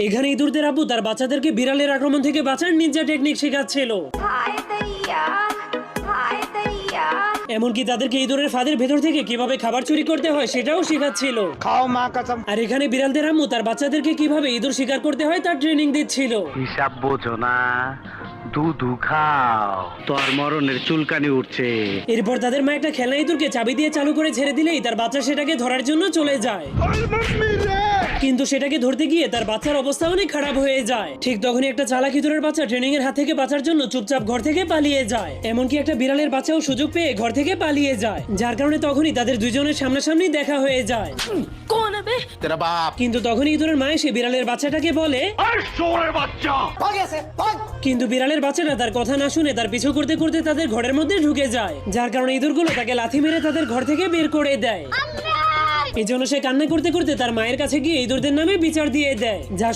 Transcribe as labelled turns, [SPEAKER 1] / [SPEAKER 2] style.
[SPEAKER 1] এখানে ইঁদুরদের আব্বু তার বাচ্চাদেরকে বিড়ালের আক্রমণ থেকে বাঁচার নিনজা টেকনিক শেখাচ্ছিল। এমনকি তাদেরকে ইঁদুরের ফাঁদের ভেতর থেকে কিভাবে খাবার চুরি করতে হয় সেটাও শেখাচ্ছিল।
[SPEAKER 2] খাও মা কসম।
[SPEAKER 1] আর এখানে বিড়ালদের আম্মু তার বাচ্চাদেরকে কিভাবে ইঁদুর শিকার করতে হয় তার ট্রেনিং দিচ্ছিল।
[SPEAKER 3] হিসাব বোঝো না, দুধু খাও, তোর মরণের চুলকানি উঠছে।
[SPEAKER 1] এরপর তাদের মা একটা খেলনা ইঁদুরকে চাবি দিয়ে চালু করে ছেড়ে দিলেই তার বাচ্চা সেটাকে ধরার জন্য চলে যায়। কিন্তু সেটাকে ধরতে গিয়ে তার বাচ্চার অবস্থা অনেক খারাপ হয়ে যায়। ঠিক তখনই একটা চালাক ইঁদুরের বাচ্চা ট্রেনিং এর হাত থেকে বাঁচার জন্য চুপচাপ ঘর থেকে পালিয়ে যায়। এমনকি একটা বিড়ালের বাচ্চাও সুযোগ পেয়ে ঘর থেকে পালিয়ে যায়, যার কারণে তখনই তাদের দুজনের সামনাসামনি দেখা হয়ে যায়।
[SPEAKER 2] তেরা বাপ।
[SPEAKER 1] কিন্তু তখনই ইঁদুরের মা এসে বিড়ালের বাচ্চাটাকে বলে, কিন্তু বিড়ালের বাচ্চাটা তার কথা না শুনে তার পিছু করতে করতে তাদের ঘরের মধ্যে ঢুকে যায়, যার কারণে ইঁদুরগুলো তাকে লাথি মেরে তাদের ঘর থেকে বের করে দেয়। এই জন্য সে কান্না করতে করতে তার মায়ের কাছে গিয়ে ইঁদুরদের নামে বিচার দিয়ে দেয়, যা